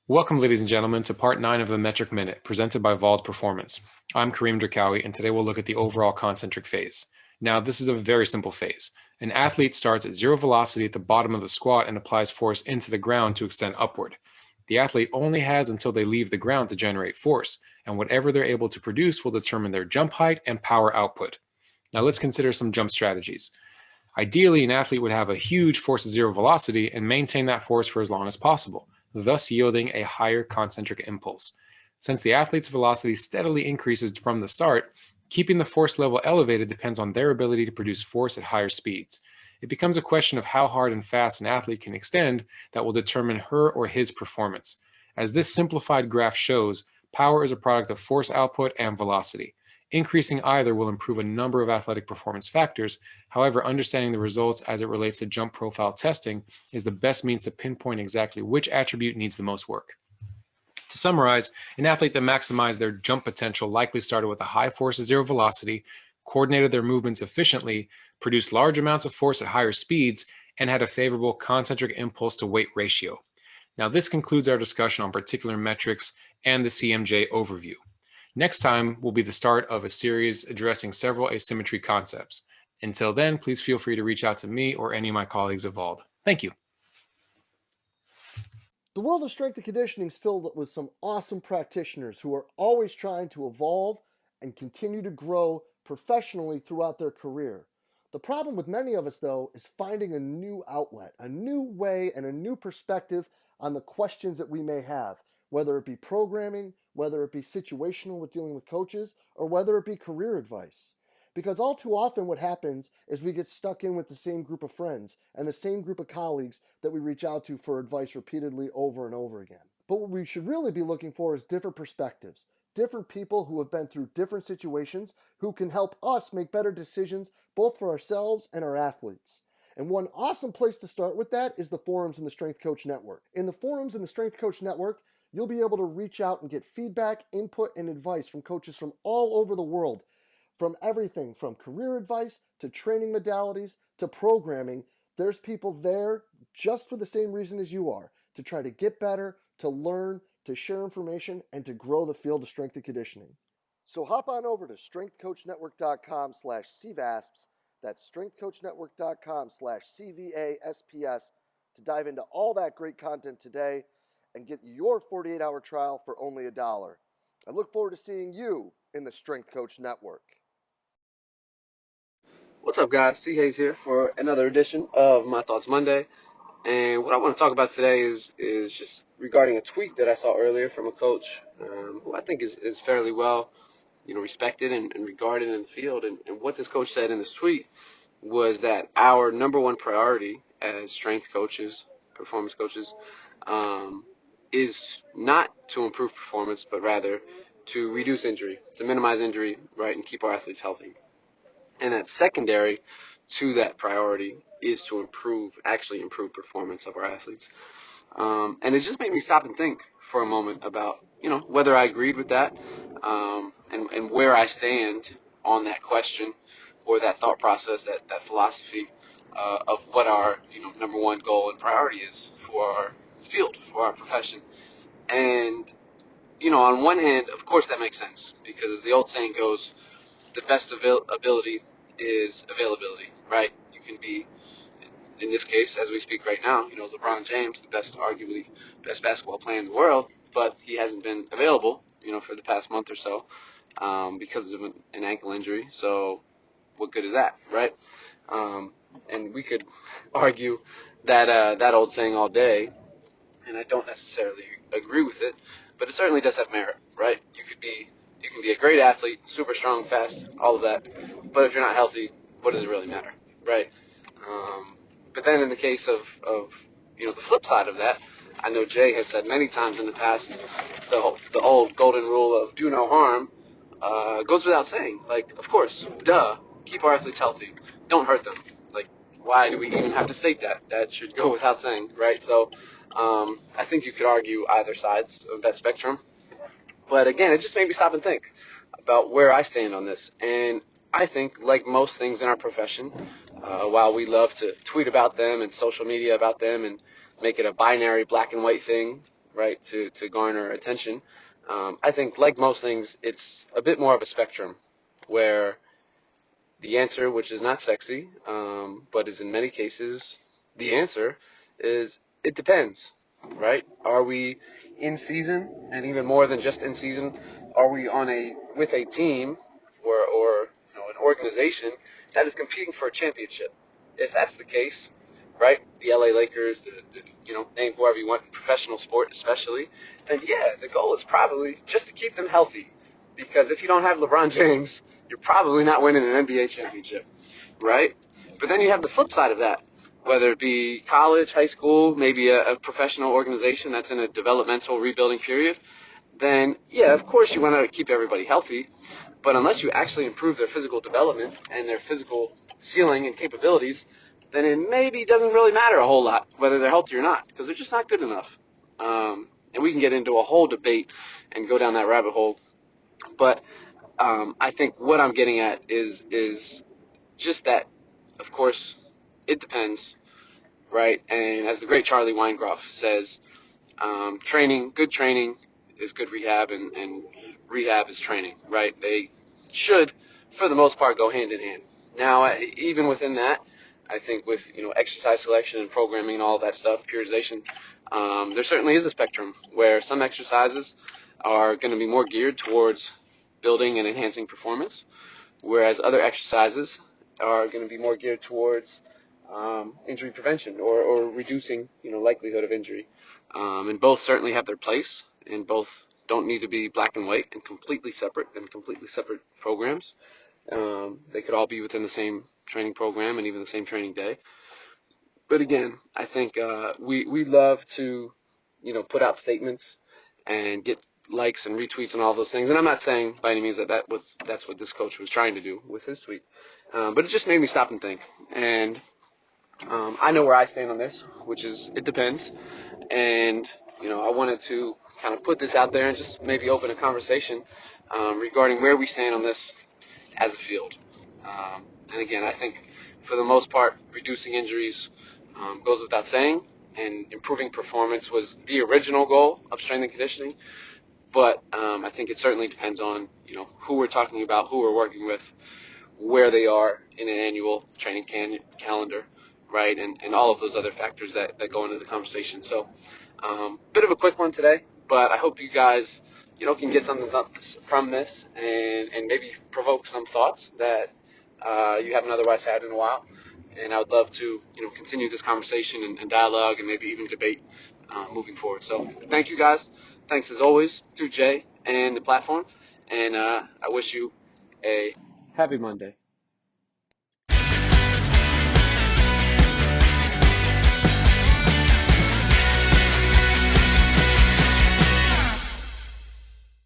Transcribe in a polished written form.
Welcome, ladies and gentlemen, to part 9 of the Metric Minute, presented by Vauld Performance. I'm Kareem Drakawi, and today we'll look at the overall concentric phase. Now, this is a very simple phase. An athlete starts at zero velocity at the bottom of the squat and applies force into the ground to extend upward. The athlete only has until they leave the ground to generate force, and whatever they're able to produce will determine their jump height and power output. Now, let's consider some jump strategies. Ideally, an athlete would have a huge force at zero velocity and maintain that force for as long as possible, thus yielding a higher concentric impulse. Since the athlete's velocity steadily increases from the start, keeping the force level elevated depends on their ability to produce force at higher speeds. It becomes a question of how hard and fast an athlete can extend that will determine her or his performance. As this simplified graph shows, power is a product of force output and velocity. Increasing either will improve a number of athletic performance factors. However, understanding the results as it relates to jump profile testing is the best means to pinpoint exactly which attribute needs the most work. To summarize, an athlete that maximized their jump potential likely started with a high force at zero velocity, coordinated their movements efficiently, produced large amounts of force at higher speeds, and had a favorable concentric impulse to weight ratio. Now, this concludes our discussion on particular metrics and the CMJ overview. Next time will be the start of a series addressing several asymmetry concepts. Until then, please feel free to reach out to me or any of my colleagues at Vauld. Thank you. The world of strength and conditioning is filled with some awesome practitioners who are always trying to evolve and continue to grow professionally throughout their career. The problem with many of us, though, is finding a new outlet, a new way, and a new perspective on the questions that we may have, whether it be programming, whether it be situational with dealing with coaches, or whether it be career advice. Because all too often, what happens is we get stuck in with the same group of friends and the same group of colleagues that we reach out to for advice repeatedly over and over again. But what we should really be looking for is different perspectives, different people who have been through different situations who can help us make better decisions both for ourselves and our athletes. And one awesome place to start with that is the forums in the Strength Coach Network. In the forums in the Strength Coach Network, you'll be able to reach out and get feedback, input, and advice from coaches from all over the world, from everything from career advice to training modalities to programming. There's people there just for the same reason as you are, to try to get better, to learn, to share information, and to grow the field of strength and conditioning. So hop on over to strengthcoachnetwork.com/CVASPS. That's strengthcoachnetwork.com/CVASPS to dive into all that great content today and get your 48-hour trial for only $1. I look forward to seeing you in the Strength Coach Network. What's up, guys? C. Hayes here for another edition of My Thoughts Monday. And what I want to talk about today is just regarding a tweet that I saw earlier from a coach who I think is fairly well, respected and regarded in the field. And what this coach said in this tweet was that our number one priority as strength coaches, performance coaches, is not to improve performance, but rather to reduce injury, to minimize injury, right, and keep our athletes healthy. And that secondary to that priority is to actually improve performance of our athletes. And it just made me stop and think for a moment about, whether I agreed with that, and where I stand on that question or that thought process, that philosophy of what our, number one goal and priority is for our field, for our profession. And, on one hand, of course that makes sense, because as the old saying goes, the best ability is availability, right? You can be, in this case, as we speak right now, LeBron James, the arguably best basketball player in the world, but he hasn't been available, for the past month or so, because of an ankle injury. So what good is that, right? And we could argue that old saying all day, and I don't necessarily agree with it, but it certainly does have merit, right? You can be a great athlete, super strong, fast, all of that, but if you're not healthy, what does it really matter, right? But then in the case of the flip side of that, I know Jay has said many times in the past, the old golden rule of do no harm goes without saying. Like, of course, keep our athletes healthy, don't hurt them. Like, why do we even have to state that? That should go without saying, right? So I think you could argue either sides of that spectrum. But again, it just made me stop and think about where I stand on this. And I think, like most things in our profession, while we love to tweet about them and social media about them and make it a binary black and white thing, right, to garner attention. I think, like most things, it's a bit more of a spectrum where the answer, which is not sexy, but is in many cases the answer, is it depends, right? Are we in season, and even more than just in season, are we on with a team or an organization that is competing for a championship? If that's the case, right, the LA Lakers, name whoever you want in professional sport especially, then yeah, the goal is probably just to keep them healthy. Because if you don't have LeBron James, you're probably not winning an NBA championship, right? But then you have the flip side of that, whether it be college, high school, maybe a professional organization that's in a developmental rebuilding period, then yeah, of course you want to keep everybody healthy, but unless you actually improve their physical development and their physical ceiling and capabilities, then it maybe doesn't really matter a whole lot whether they're healthy or not, because they're just not good enough. And we can get into a whole debate and go down that rabbit hole. But I think what I'm getting at is just that, of course, it depends, right? And as the great Charlie Weingroff says, good training is good rehab, and rehab is training, right? They should, for the most part, go hand in hand. Now, even within that, I think with exercise selection and programming and all of that stuff, periodization, there certainly is a spectrum where some exercises are going to be more geared towards building and enhancing performance, whereas other exercises are going to be more geared towards injury prevention or reducing likelihood of injury. And both certainly have their place, and both don't need to be black and white and completely separate programs. They could all be within the same training program and even the same training day. But again, I think we love to put out statements and get likes and retweets and all those things. And I'm not saying by any means that's what this coach was trying to do with his tweet. But it just made me stop and think. And I know where I stand on this, which is it depends. And I wanted to kind of put this out there and just maybe open a conversation regarding where we stand on this as a field. And again, I think for the most part, reducing injuries goes without saying, and improving performance was the original goal of strength and conditioning. But I think it certainly depends on who we're talking about, who we're working with, where they are in an annual training calendar, right, and all of those other factors that go into the conversation. So, bit of a quick one today, but I hope you guys can get something from this and maybe provoke some thoughts that you haven't otherwise had in a while. And I would love to continue this conversation and dialogue and maybe even debate moving forward. So thank you guys. Thanks as always to Jay and the platform. And I wish you a happy Monday.